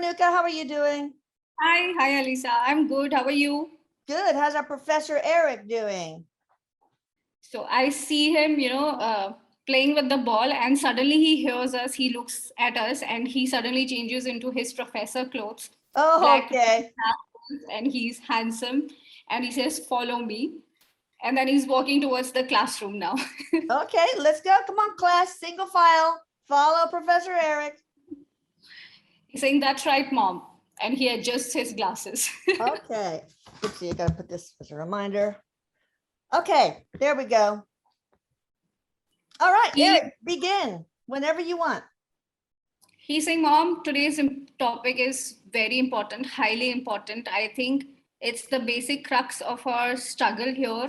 Manuka. How are you doing? Hi, Alisa. I'm good. How are you? Good. How's our Professor Erik doing? So I see him, playing with the ball, and suddenly he hears us. He looks at us, and he suddenly changes into his professor clothes, Oh, black, okay. and he's handsome. And he says, "Follow me." And then he's walking towards the classroom now. Okay, let's go. Come on, class. Single file. Follow Professor Erik. He's saying, "That's right, mom." And he adjusts his glasses. Okay. Let's see. I gotta put this as a reminder. Okay, there we go. All right, He- Erik, begin whenever you want. He's saying, Mom, today's topic is very important, highly important. I think it's the basic crux of our struggle here,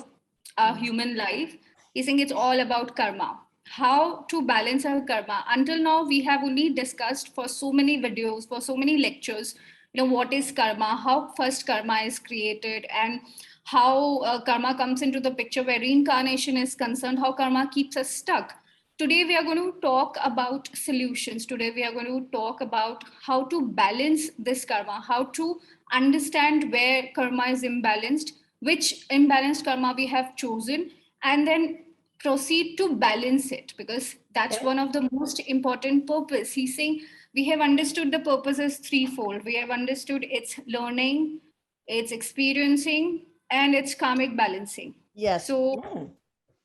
our human life. He's saying it's all about karma, how to balance our karma. Until now, we have only discussed for so many videos, for so many lectures, what is karma, how first karma is created, and how karma comes into the picture where reincarnation is concerned, how karma keeps us stuck. Today, we are going to talk about solutions. Today, we are going to talk about how to balance this karma, how to understand where karma is imbalanced, which imbalanced karma we have chosen, and then proceed to balance it, because that's Okay. one of the most important purpose. He's saying we have understood the purpose is threefold. We have understood it's learning, it's experiencing, and it's karmic balancing. Yes. So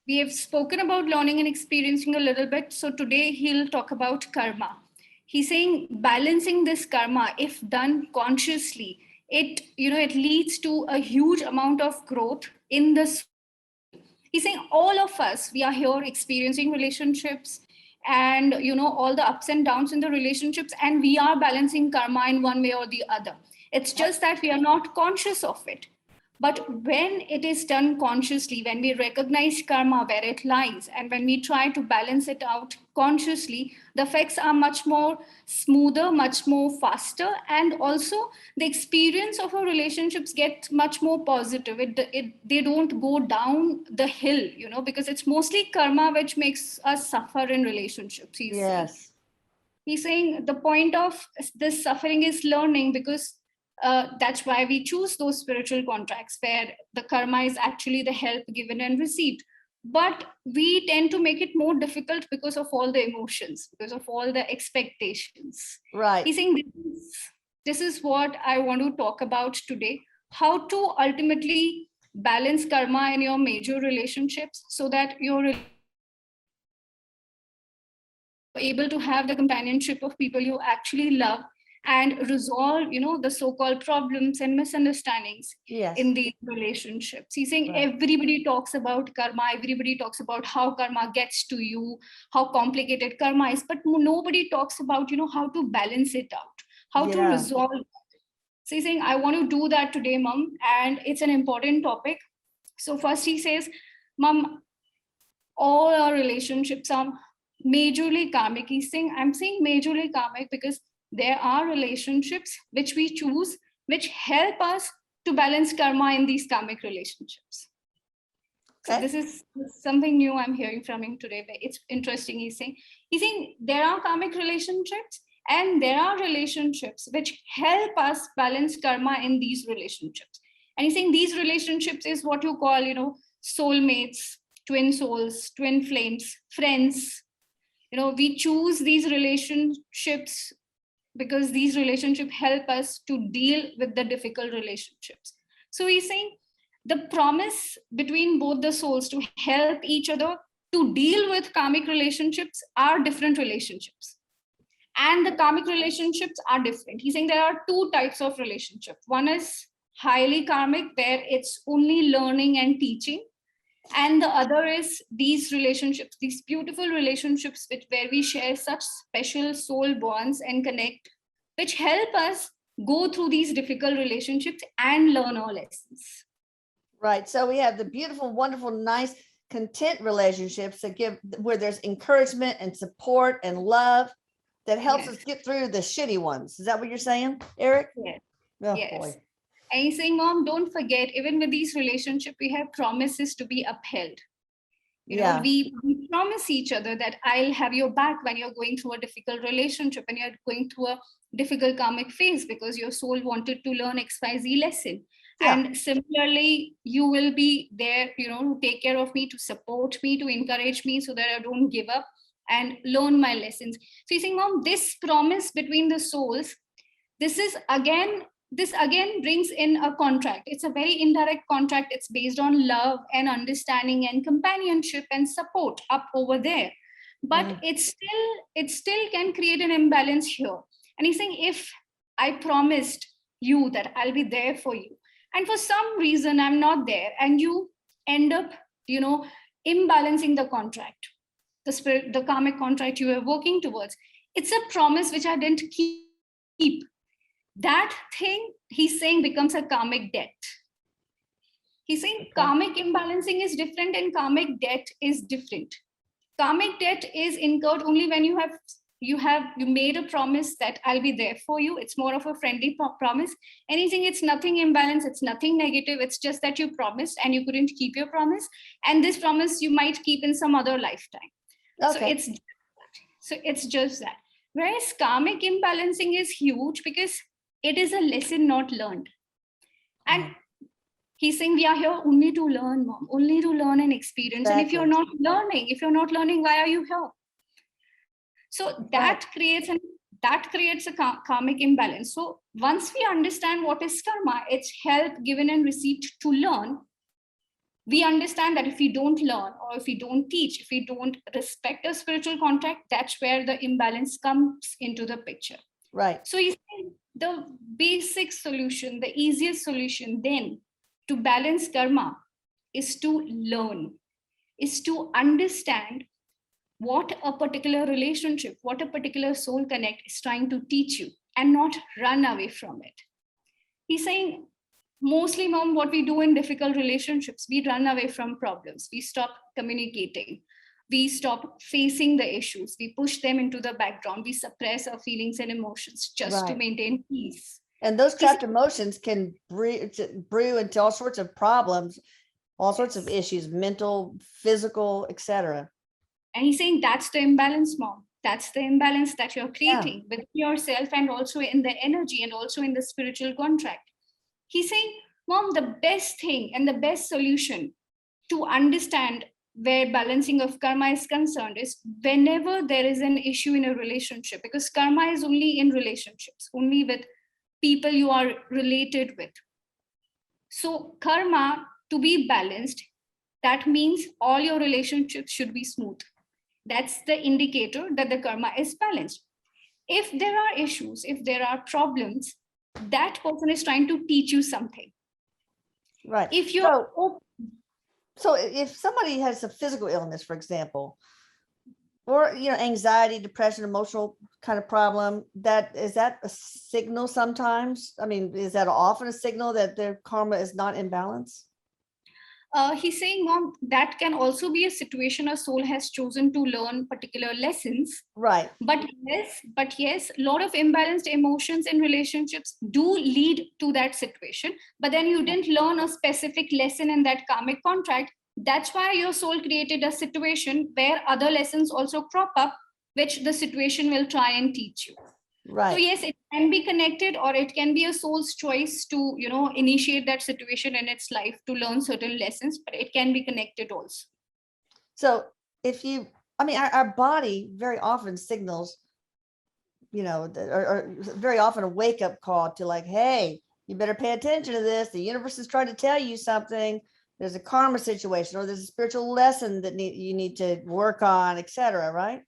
we have spoken about learning and experiencing a little bit. So today he'll talk about karma. He's saying balancing this karma, if done consciously, it leads to a huge amount of growth in this. He's saying all of us, we are here experiencing relationships and all the ups and downs in the relationships, and we are balancing karma in one way or the other. It's just that we are not conscious of it. But when it is done consciously, when we recognize karma where it lies, and when we try to balance it out consciously, the effects are much more smoother, much more faster, and also the experience of our relationships get much more positive. They don't go down the hill, because it's mostly karma which makes us suffer in relationships. Yes. He's saying the point of this suffering is learning, because that's why we choose those spiritual contracts where the karma is actually the help given and received. But we tend to make it more difficult because of all the emotions, because of all the expectations. Right. He's saying this is what I want to talk about today, how to ultimately balance karma in your major relationships so that you're able to have the companionship of people you actually love and resolve the so-called problems and misunderstandings in these relationships. He's saying everybody talks about karma, everybody talks about how karma gets to you, how complicated karma is, but nobody talks about how to balance it out, how to resolve it. So he's saying I want to do that today, Mom, and it's an important topic. So first he says, Mom, all our relationships are majorly karmic. He's saying, I'm saying majorly karmic because there are relationships which we choose, which help us to balance karma in these karmic relationships. Okay. So this is something new I'm hearing from him today. It's interesting. He's saying there are karmic relationships and there are relationships which help us balance karma in these relationships. And he's saying these relationships is what you call, soulmates, twin souls, twin flames, friends. We choose these relationships because these relationships help us to deal with the difficult relationships. So he's saying the promise between both the souls to help each other to deal with karmic relationships are different relationships. And the karmic relationships are different. He's saying there are two types of relationship. One is highly karmic, where it's only learning and teaching. And the other is these relationships, these beautiful relationships where we share such special soul bonds and connect, which help us go through these difficult relationships and learn our lessons. Right. So we have the beautiful, wonderful, nice, content relationships that give, where there's encouragement and support and love that helps us get through the shitty ones. Is that what you're saying, Erik? Yes. Oh, yes. Boy. And he's saying, Mom, don't forget, even with these relationships, we have promises to be upheld. We promise each other that I'll have your back when you're going through a difficult relationship and you're going through a difficult karmic phase because your soul wanted to learn XYZ lesson. Yeah. And similarly, you will be there, to take care of me, to support me, to encourage me so that I don't give up and learn my lessons. So you think, Mom, this promise between the souls, this again brings in a contract. It's a very indirect contract. It's based on love and understanding and companionship and support up over there. But it still can create an imbalance here. And he's saying, if I promised you that I'll be there for you, and for some reason I'm not there, and you end up, imbalancing the contract, the karmic contract you were working towards, it's a promise which I didn't keep. That thing, he's saying, becomes a karmic debt. He's saying karmic imbalancing is different and karmic debt is different. Karmic debt is incurred only when you made a promise that I'll be there for you. It's more of a friendly promise. Anything, it's nothing imbalance, it's nothing negative. It's just that you promised and you couldn't keep your promise. And this promise you might keep in some other lifetime. Okay. So it's just that. Whereas karmic imbalancing is huge because it is a lesson not learned. And he's saying we are here only to learn, Mom, only to learn and experience. Exactly. And if you're not learning, why are you here? So that creates a karmic imbalance. So once we understand what is karma, it's help given and received to learn. We understand that if we don't learn, or if we don't teach, if we don't respect a spiritual contract, that's where the imbalance comes into the picture. Right. So you think the basic solution, the easiest solution then to balance karma is to learn, is to understand what a particular relationship, what a particular soul connect is trying to teach you, and not run away from it. He's saying, mostly, Mom, what we do in difficult relationships, we run away from problems. We stop communicating. We stop facing the issues. We push them into the background. We suppress our feelings and emotions just to maintain peace. And those trapped emotions can brew into all sorts of problems, all sorts of issues, mental, physical, etc. And he's saying that's the imbalance, Mom. That's the imbalance that you're creating with yourself, and also in the energy, and also in the spiritual contract. He's saying, Mom, the best thing and the best solution to understand where balancing of karma is concerned is whenever there is an issue in a relationship, because karma is only in relationships, only with people you are related with. So karma, to be balanced, that means all your relationships should be smooth. That's the indicator that the karma is balanced. If there are issues, if there are problems, that person is trying to teach you something. Right. If you so if somebody has a physical illness, for example, or anxiety, depression, emotional kind of problem, is that a signal sometimes? I mean, is that often a signal that their karma is not in balance? He's saying, Mom, that can also be a situation a soul has chosen to learn particular lessons. Right. But yes, a lot of imbalanced emotions in relationships do lead to that situation. But then you didn't learn a specific lesson in that karmic contract. That's why your soul created a situation where other lessons also crop up, which the situation will try and teach you. Right. So yes, it can be connected, or it can be a soul's choice to, initiate that situation in its life to learn certain lessons, but it can be connected also. So our body very often signals, or very often a wake-up call to like, hey, you better pay attention to this. The universe is trying to tell you something. There's a karma situation, or there's a spiritual lesson that you need to work on, etc. Right?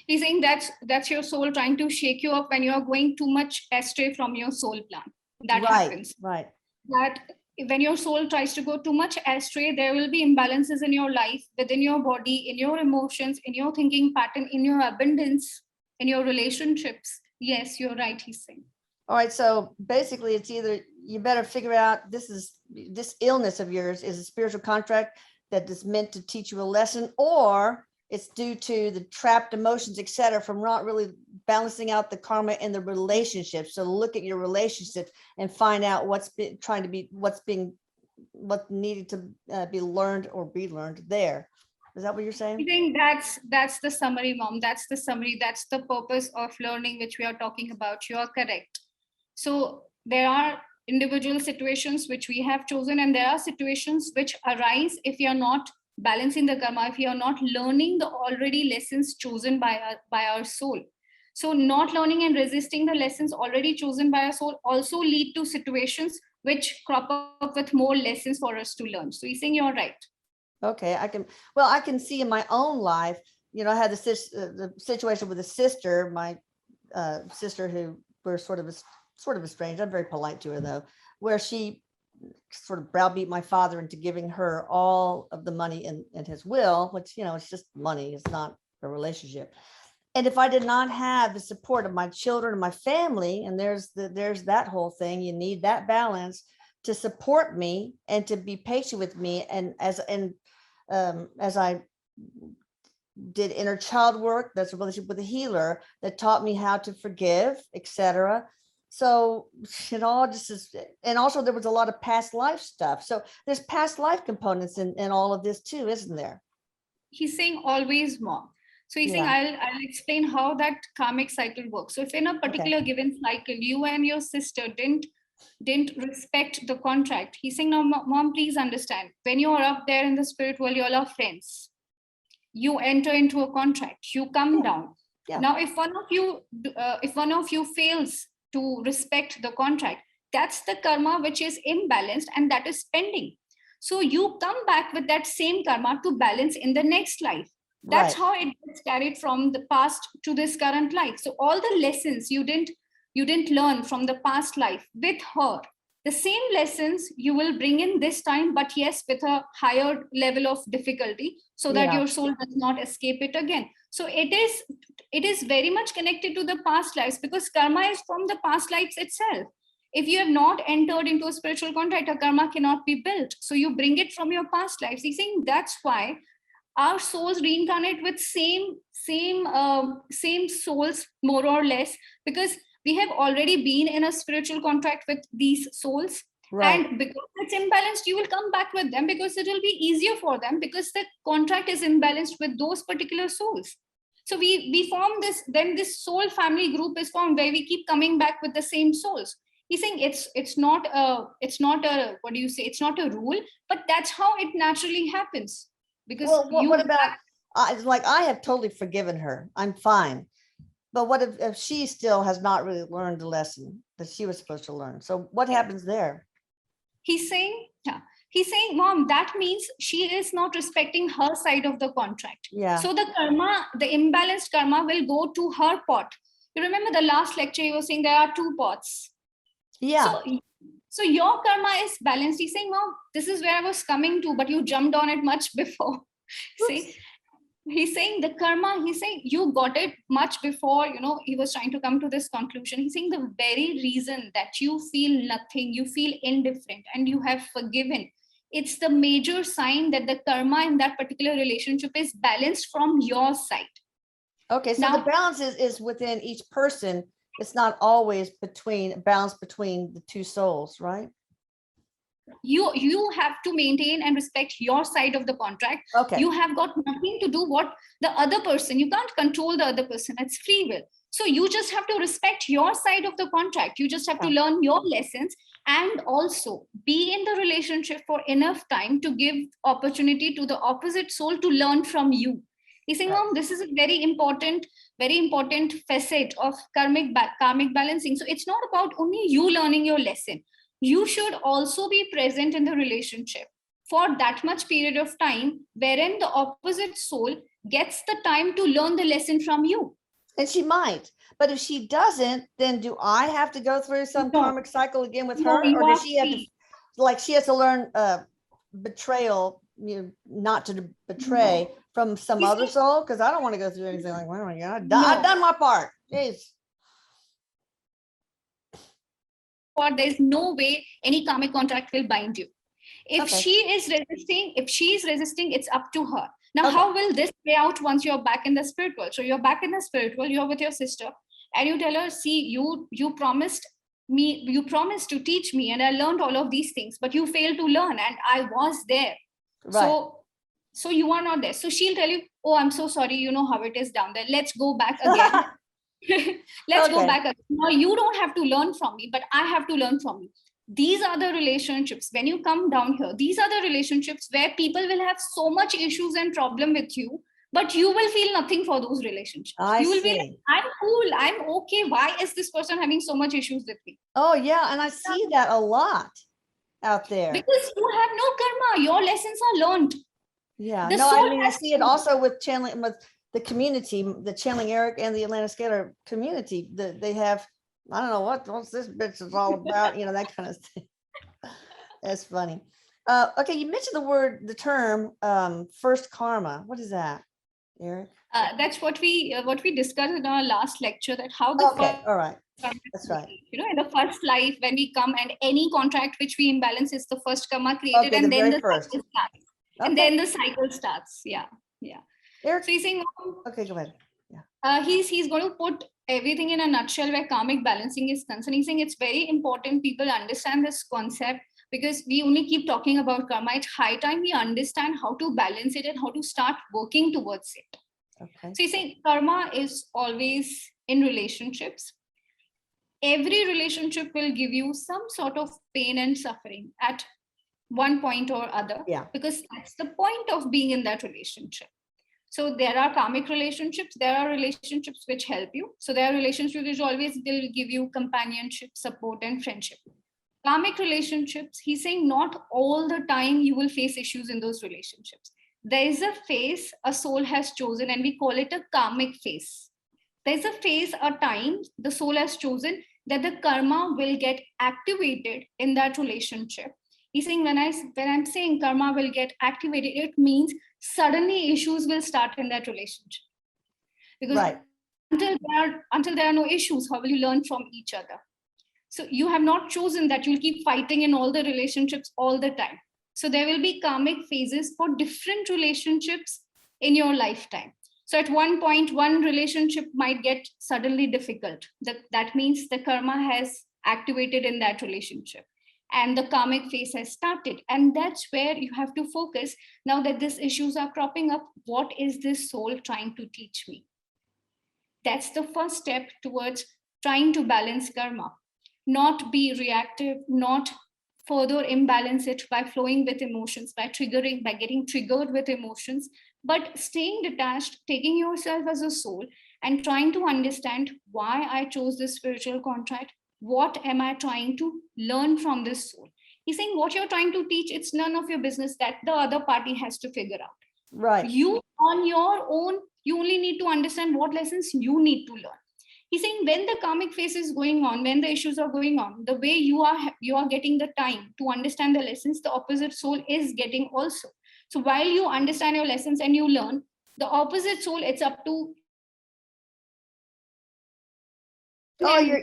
He's saying that's your soul trying to shake you up when you are going too much astray from your soul plan. That happens. Right. That when your soul tries to go too much astray, there will be imbalances in your life, within your body, in your emotions, in your thinking pattern, in your abundance, in your relationships. Yes, you're right, he's saying. All right. So basically, it's either you better figure out this illness of yours is a spiritual contract that is meant to teach you a lesson, or it's due to the trapped emotions, etc., from not really balancing out the karma in the relationship. So look at your relationship and find out what's needed to be learned or be learned there. Is that what you're saying? I think that's the summary, Mom. That's the summary. That's the purpose of learning, which we are talking about. You are correct. So there are individual situations which we have chosen, and there are situations which arise if you are not balancing the karma, if you are not learning the already lessons chosen by our soul. So not learning and resisting the lessons already chosen by our soul also lead to situations which crop up with more lessons for us to learn. So you're saying you're right. Okay, I can see in my own life, I had the situation with a sister, my sister, who were sort of estranged. I'm very polite to her though, where she sort of browbeat my father into giving her all of the money in his will, which, it's just money. It's not a relationship. And if I did not have the support of my children and my family, and there's that whole thing, you need that balance to support me and to be patient with me. And as I did inner child work, that's a relationship with a healer that taught me how to forgive, etc. So it all just is, and also there was a lot of past life stuff. So there's past life components in all of this too, isn't there? He's saying always more. So he's saying, I'll explain how that karmic cycle works. So if in a particular given cycle, you and your sister didn't respect the contract, he's saying, now, Mom, please understand, when you're up there in the spirit world, you all are friends. You enter into a contract, you come down. Now, if one of you fails to respect the contract, that's the karma which is imbalanced and that is pending. So you come back with that same karma to balance in the next life. That's how it gets carried from the past to this current life. So all the lessons you didn't learn from the past life with her, the same lessons you will bring in this time, but yes, with a higher level of difficulty, so that your soul does not escape it again. So it is very much connected to the past lives, because karma is from the past lives itself. If you have not entered into a spiritual contract, a karma cannot be built. So you bring it from your past lives. He's saying that's why our souls reincarnate with same souls, more or less, because we have already been in a spiritual contract with these souls. And because it's imbalanced, you will come back with them, because it will be easier for them, because the contract is imbalanced with those particular souls. So we form this, then this soul family group is formed, where we keep coming back with the same souls. He's saying it's not a what do you say, it's not a rule, but that's how it naturally happens. Because what about, like, I have totally forgiven her, I'm fine, but what if she still has not really learned the lesson that she was supposed to learn? So what happens there? He's saying, Mom, that means she is not respecting her side of the contract. So the karma, the imbalanced karma, will go to her pot. You remember the last lecture you were saying there are two pots. So your karma is balanced. He's saying, Mom, this is where I was coming to, but you jumped on it much before. See, he's saying the karma, he's saying you got it much before, he was trying to come to this conclusion. He's saying the very reason that you feel nothing, you feel indifferent, and you have forgiven, it's the major sign that the karma in that particular relationship is balanced from your side. Okay, so now, the balance is within each person. It's not always balance between the two souls, right? You have to maintain and respect your side of the contract. You have got nothing to do what the other person, you can't control the other person, it's free will. So you just have to respect your side of the contract. You just have to learn your lessons, and also be in the relationship for enough time to give opportunity to the opposite soul to learn from you. He's saying, Mom, this is a very important facet of karmic balancing. So it's not about only you learning your lesson. You should also be present in the relationship for that much period of time, wherein the opposite soul gets the time to learn the lesson from you. And she might, but if she doesn't, then do I have to go through some karmic cycle again with her? Or does she have to, like, she has to learn betrayal, not to betray from some other soul? Because I don't want to go through anything like, oh my God, I've done my part. Jeez. Or there's no way any karmic contract will bind you. If she is resisting, it's up to her. Now, how will this play out once you're back in the spirit world? So you're back in the spirit world, you're with your sister, and you tell her, see, you promised to teach me, and I learned all of these things, but you failed to learn, and I was there. So So you are not there. So she'll tell you, oh, I'm so sorry. You know how it is down there. Let's go back again. Let's go back again. Now you don't have to learn from me, but I have to learn from you. These are the relationships. When you come down here, these are the relationships where people will have so much issues and problem with you, but you will feel nothing for those relationships. You will be like, I'm cool, I'm okay. Why is this person having so much issues with me? Oh yeah, and I see that a lot out there. Because you have no karma. Your lessons are learned. Yeah, no, I mean, I see it also with channeling, with the community, the channeling Erik and the Atlanta Scalar community. They have, I don't know what's this bitch is all about, you know, that kind of thing. That's funny. Okay, you mentioned the term first karma. What is that, Erik? That's what we discussed in our last lecture, that how the all right. That's right. You know, in the first life, when we come, and any contract which we imbalance is the first karma created, and then the cycle starts. And then the cycle starts. Yeah. Erik, so he's saying, okay, go ahead. Yeah. He's going to put everything in a nutshell where karmic balancing is concerned. He's saying it's very important people understand this concept, because we only keep talking about karma. It's high time we understand how to balance it and how to start working towards it. Okay. So he's saying karma is always in relationships. Every relationship will give you some sort of pain and suffering at one point or other, because that's the point of being in that relationship. So there are karmic relationships, there are relationships which help you. So there are relationships which always will give you companionship, support, and friendship. Karmic relationships, he's saying not all the time you will face issues in those relationships. There is a phase a soul has chosen, and we call it a karmic phase. There's a phase, a time the soul has chosen that the karma will get activated in that relationship. He's saying when I'm saying karma will get activated, it means suddenly issues will start in that relationship. Because until there are no issues, how will you learn from each other? So you have not chosen that you'll keep fighting in all the relationships all the time. So there will be karmic phases for different relationships in your lifetime. So at one point, one relationship might get suddenly difficult. That means the karma has activated in that relationship and the karmic phase has started. And that's where you have to focus. Now that these issues are cropping up, what is this soul trying to teach me? That's the first step towards trying to balance karma. Not be reactive, not further imbalance it by flowing with emotions, by getting triggered with emotions, but staying detached, taking yourself as a soul and trying to understand why I chose this spiritual contract. What am I trying to learn from this soul? He's saying what you're trying to teach, it's none of your business, that the other party has to figure out. Right. You on your own, you only need to understand what lessons you need to learn. He's saying when the karmic phase is going on, when the issues are going on, the way you are getting the time to understand the lessons, the opposite soul is getting also. So while you understand your lessons and you learn, the opposite soul, it's up to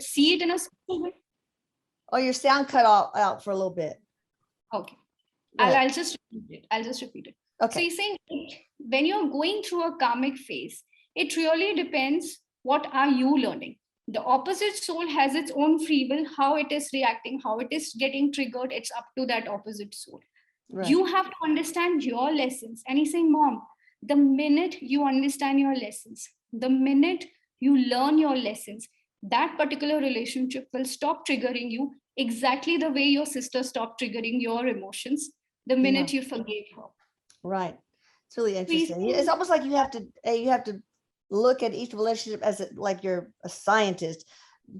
see it in a special way. Oh, your sound cut out for a little bit. Okay. I'll just repeat it. Okay. So he's saying when you're going through a karmic phase, it really depends what are you learning. The opposite soul has its own free will, how it is reacting, how it is getting triggered, it's up to that opposite soul. Right. You have to understand your lessons. And he's saying, Mom, the minute you understand your lessons, the minute you learn your lessons, that particular relationship will stop triggering you exactly the way your sister stopped triggering your emotions the minute you forgave her. Right. It's really interesting. It's almost like you have to look at each relationship as like you're a scientist,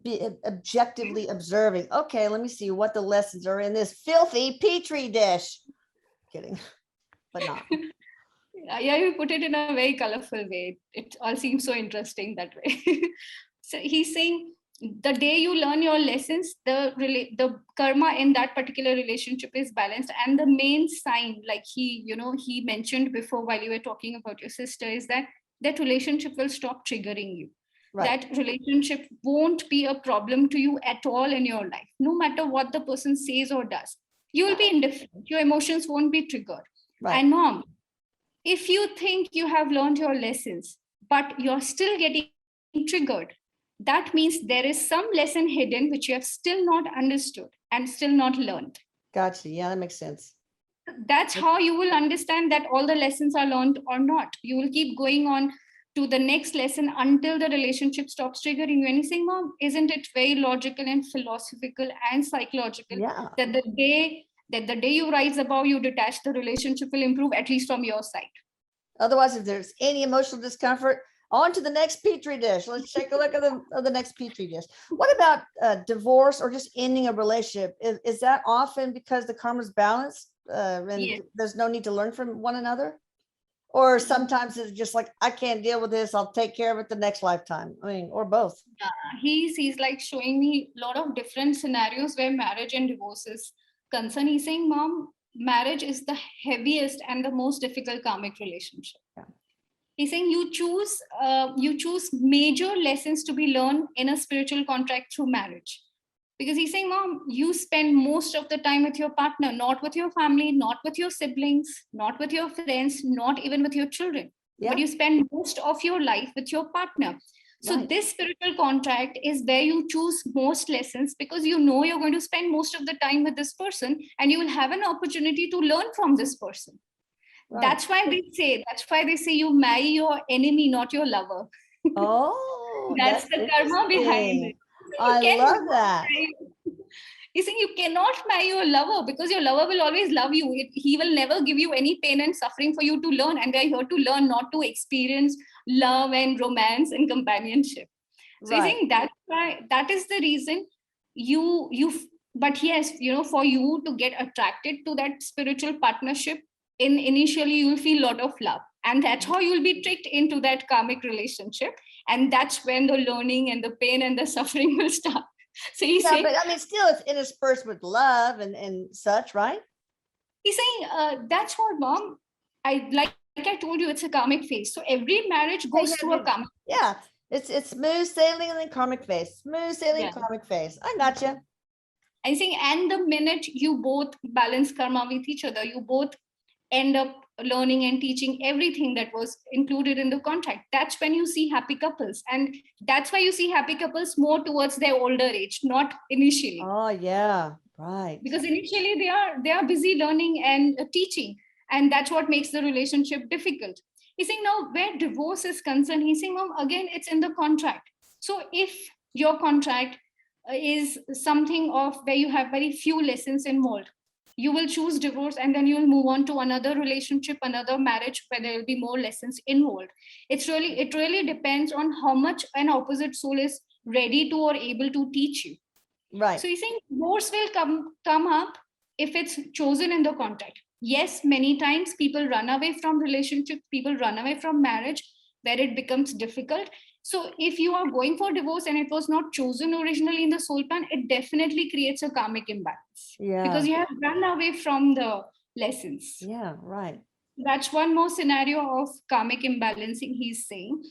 be objectively observing. Okay, let me see what the lessons are in this filthy petri dish. Kidding, but not. Yeah, you put it in a very colorful way. It all seems so interesting that way. So he's saying the day you learn your lessons, the karma in that particular relationship is balanced. And the main sign, like he mentioned before while you were talking about your sister, is that relationship will stop triggering you. Right. That relationship won't be a problem to you at all in your life. No matter what the person says or does, you will be indifferent. Your emotions won't be triggered. Right. And Mom, if you think you have learned your lessons, but you're still getting triggered, that means there is some lesson hidden which you have still not understood and still not learned. Gotcha. Yeah, that makes sense. That's how you will understand that all the lessons are learned or not. You will keep going on to the next lesson until the relationship stops triggering you. And you saying, Mom, isn't it very logical and philosophical and psychological that the day you rise above, you detach, the relationship will improve, at least from your side. Otherwise, if there's any emotional discomfort, on to the next petri dish. Let's take a look at the next petri dish. What about divorce or just ending a relationship? Is that often because the karma's balanced and there's no need to learn from one another? Or sometimes it's just like, I can't deal with this, I'll take care of it the next lifetime. I mean, or both. He's like showing me a lot of different scenarios where marriage and divorce is concerned. He's saying, Mom, marriage is the heaviest and the most difficult karmic relationship. He's saying you choose major lessons to be learned in a spiritual contract through marriage. Because he's saying, Mom, you spend most of the time with your partner, not with your family, not with your siblings, not with your friends, not even with your children. But you spend most of your life with your partner. So this spiritual contract is where you choose most lessons, because you know you're going to spend most of the time with this person and you will have an opportunity to learn from this person. That's why they say you marry your enemy, not your lover. Oh, that's the karma behind it. I love that. You see, you cannot marry your lover because your lover will always love you. He will never give you any pain and suffering for you to learn. And they're here to learn, not to experience love and romance and companionship. So I think that is the reason but yes, for you to get attracted to that spiritual partnership, initially you will feel a lot of love. And that's how you'll be tricked into that karmic relationship. And that's when the learning and the pain and the suffering will start. So he's saying, but I mean, still it's interspersed with love and such, right? He's saying, that's what, Mom, I told you, it's a karmic phase. So every marriage goes through a karmic phase. Yeah, it's smooth sailing and then karmic phase. Smooth sailing, karmic phase. I gotcha. I'm saying, and the minute you both balance karma with each other, you both end up learning and teaching everything that was included in the contract. That's when you see happy couples. And that's why you see happy couples more towards their older age, not initially. Oh, yeah, right. Because initially they are busy learning and teaching. And that's what makes the relationship difficult. He's saying, now where divorce is concerned, he's saying, Mom, again, it's in the contract. So if your contract is something of where you have very few lessons involved, you will choose divorce and then you will move on to another relationship, another marriage where there will be more lessons involved. It really depends on how much an opposite soul is ready to or able to teach you. Right. So he's saying divorce will come up if it's chosen in the contract. Yes, many times people run away from relationships, people run away from marriage where it becomes difficult. So if you are going for divorce and it was not chosen originally in the soul plan, it definitely creates a karmic imbalance. Yeah. Because you have run away from the lessons. Yeah, right. That's one more scenario of karmic imbalancing, he's saying.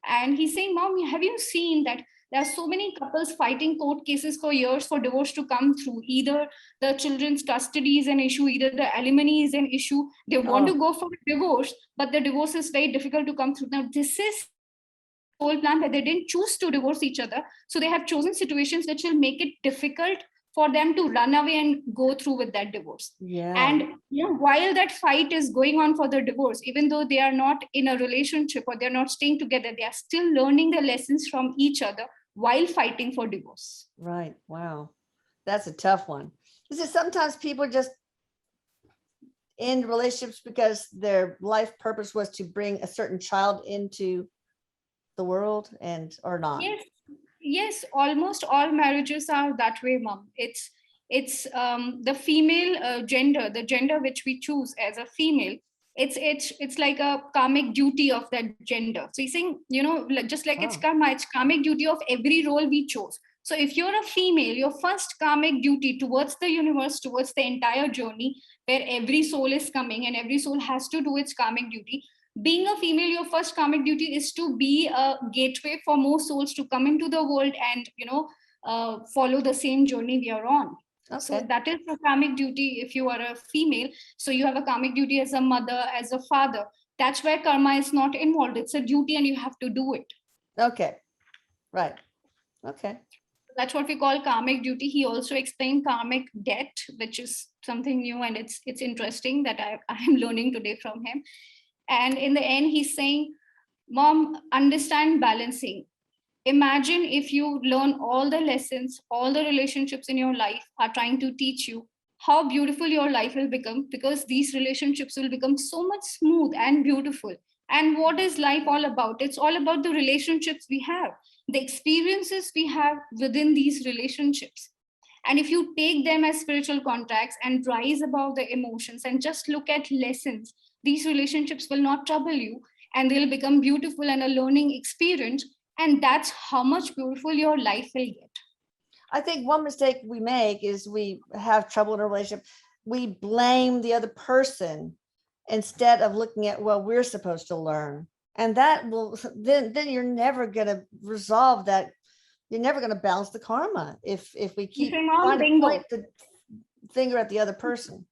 And he's saying, Mom, have you seen that there are so many couples fighting court cases for years for divorce to come through? Either the children's custody is an issue, either the alimony is an issue. They want to go for a divorce, but the divorce is very difficult to come through. Now, this is whole plan that they didn't choose to divorce each other. So they have chosen situations which will make it difficult for them to run away and go through with that divorce. Yeah. And while that fight is going on for the divorce, even though they are not in a relationship or they're not staying together, they are still learning the lessons from each other while fighting for divorce. Right. Wow. That's a tough one. This is sometimes people just end relationships because their life purpose was to bring a certain child into the world or not. Yes, almost all marriages are that way, Mom. It's the female gender, the gender which we choose as a female. It's like a karmic duty of that gender. So he's saying, just like it's karma, it's karmic duty of every role we chose. So if you're a female, your first karmic duty towards the universe, towards the entire journey, where every soul is coming and every soul has to do its karmic duty. Being a female, your first karmic duty is to be a gateway for more souls to come into the world and follow the same journey we are on. Okay. So that is the karmic duty if you are a female. So you have a karmic duty as a mother, as a father. That's where karma is not involved. It's a duty and you have to do it. Okay. Right. Okay. That's what we call karmic duty. He also explained karmic debt, which is something new, and it's interesting that I'm learning today from him. And in the end, he's saying, Mom, understand balancing. Imagine if you learn all the lessons, all the relationships in your life are trying to teach you how beautiful your life will become, because these relationships will become so much smooth and beautiful. And what is life all about? It's all about the relationships we have, the experiences we have within these relationships. And if you take them as spiritual contracts and rise above the emotions and just look at lessons, these relationships will not trouble you, and they'll become beautiful and a learning experience. And that's how much beautiful your life will get. I think one mistake we make is we have trouble in a relationship. We blame the other person instead of looking at what we're supposed to learn. And that will, then you're never going to resolve that. You're never going to balance the karma if we keep trying to point the finger at the other person.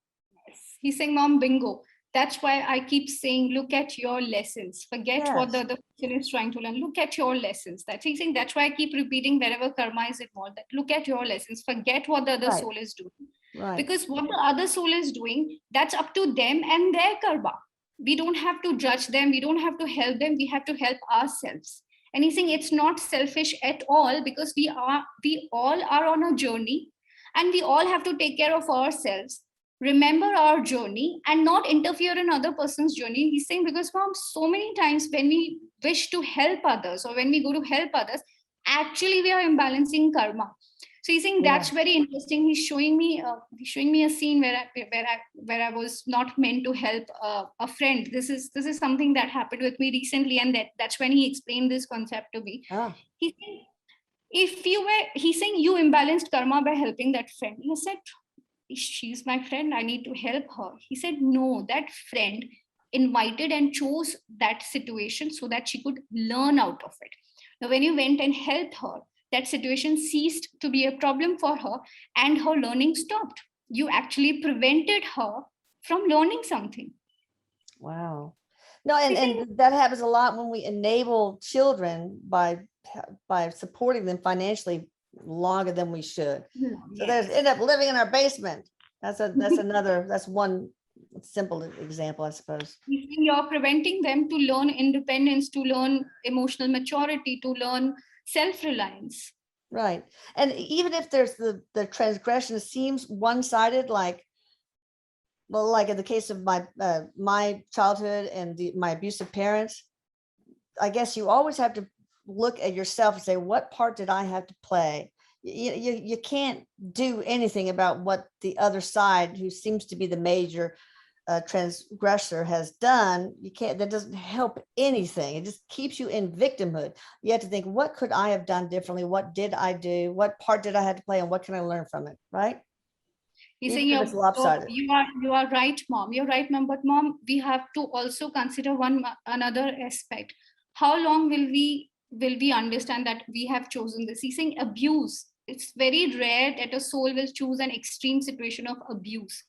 Yes. He's saying, Mom, bingo. That's why I keep saying, look at your lessons. Forget what the other person is trying to learn. Look at your lessons. That's he's saying. That's why I keep repeating wherever karma is involved. That look at your lessons. Forget what the other soul is doing. Right. Because what the other soul is doing, that's up to them and their karma. We don't have to judge them. We don't have to help them. We have to help ourselves. And he's saying it's not selfish at all, because we all are on a journey, and we all have to take care of ourselves, remember our journey, and not interfere in other person's journey. He's saying, because Mom, so many times when we wish to help others or when we go to help others, actually we are imbalancing karma. So he's saying that's very interesting. He's showing me a scene where I was not meant to help a friend. This is something that happened with me recently, and that's when he explained this concept to me. He's saying, he's saying you imbalanced karma by helping that friend. He said, she's my friend, I need to help her. He said, no, that friend invited and chose that situation so that she could learn out of it. Now, when you went and helped her, that situation ceased to be a problem for her and her learning stopped. You actually prevented her from learning something. Wow. No, and that happens a lot when we enable children by supporting them financially longer than we should. So they end up living in our basement. That's one simple example, I suppose. You're preventing them to learn independence, to learn emotional maturity, to learn self-reliance. Right. And even if there's the transgression seems one-sided, like in the case of my childhood and my abusive parents, I guess you always have to look at yourself and say, what part did I have to play? You can't do anything about what the other side, who seems to be the major transgressor, has done. You can't, that doesn't help anything. It just keeps you in victimhood. You have to think, what could I have done differently? What did I do? What part did I have to play? And what can I learn from it? Right. He's saying you are right, Mom. You're right, Mom. But Mom, we have to also consider another aspect. How long will we understand that we have chosen this? He's saying abuse. It's very rare that a soul will choose an extreme situation of abuse.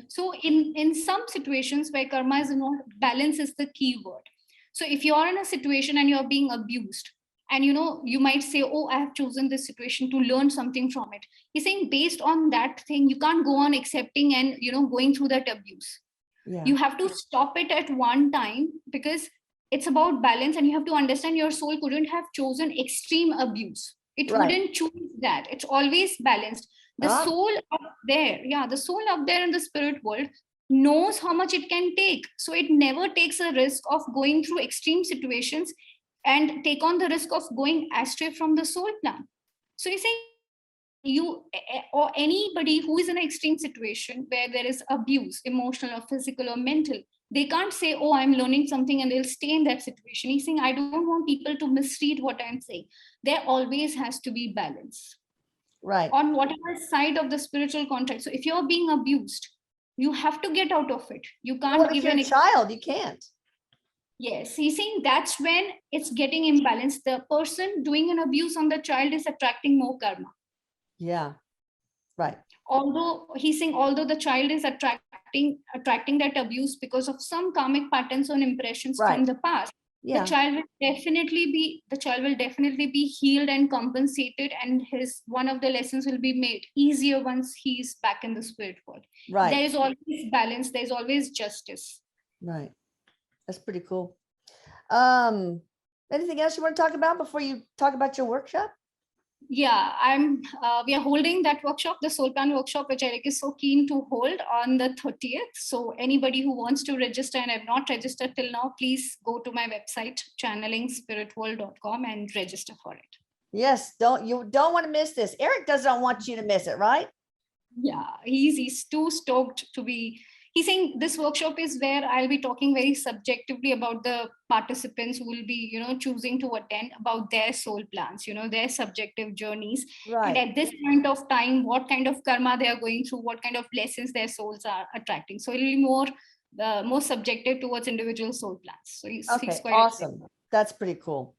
So in some situations where karma is involved, balance is the key word. So if you're in a situation and you're being abused, and you might say, oh, I have chosen this situation to learn something from it. He's saying based on that thing, you can't go on accepting and going through that abuse. You have to stop it at one time, because it's about balance, and you have to understand your soul couldn't have chosen extreme abuse. It wouldn't choose that. It's always balanced. The soul up there, the soul up there in the spirit world knows how much it can take. So it never takes a risk of going through extreme situations and take on the risk of going astray from the soul plan. So you say, you or anybody who is in an extreme situation where there is abuse, emotional or physical or mental, they can't say, oh, I'm learning something, and they'll stay in that situation. He's saying, I don't want people to misread what I'm saying. There always has to be balance. Right. On whatever side of the spiritual contract. So if you're being abused, you have to get out of it. You can't give an child, you can't. Yes, he's saying that's when it's getting imbalanced. The person doing an abuse on the child is attracting more karma. Yeah, right. Although he's saying, although the child is attracting that abuse because of some karmic patterns or impressions from the past, the child will definitely be healed and compensated, and one of the lessons will be made easier once he's back in the spirit world. Right. There is always balance, there's always justice. Right. That's pretty cool. Anything else you want to talk about before you talk about your workshop? Yeah, we are holding that workshop, the soul plan workshop, which Erik is so keen to hold on the 30th. So anybody who wants to register and have not registered till now, please go to my website, channelingspiritworld.com, and register for it. Yes, you don't want to miss this. Erik does not want you to miss it, right? Yeah, he's too stoked to be. He's saying this workshop is where I'll be talking very subjectively about the participants who will be, choosing to attend, about their soul plans, their subjective journeys. Right. And at this point of time, what kind of karma they are going through, what kind of lessons their souls are attracting. So it'll be more subjective towards individual soul plans. So he's quite awesome. Excited. That's pretty cool.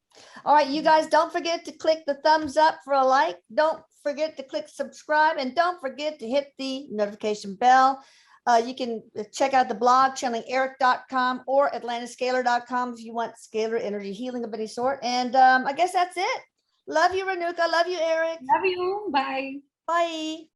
All right, you guys, don't forget to click the thumbs up for a like. Don't forget to click subscribe, and don't forget to hit the notification bell. You can check out the blog, channelingerik.com or atlantascalar.com if you want scalar energy healing of any sort. And I guess that's it. Love you, Renuka. Love you, Erik. Love you. Bye. Bye.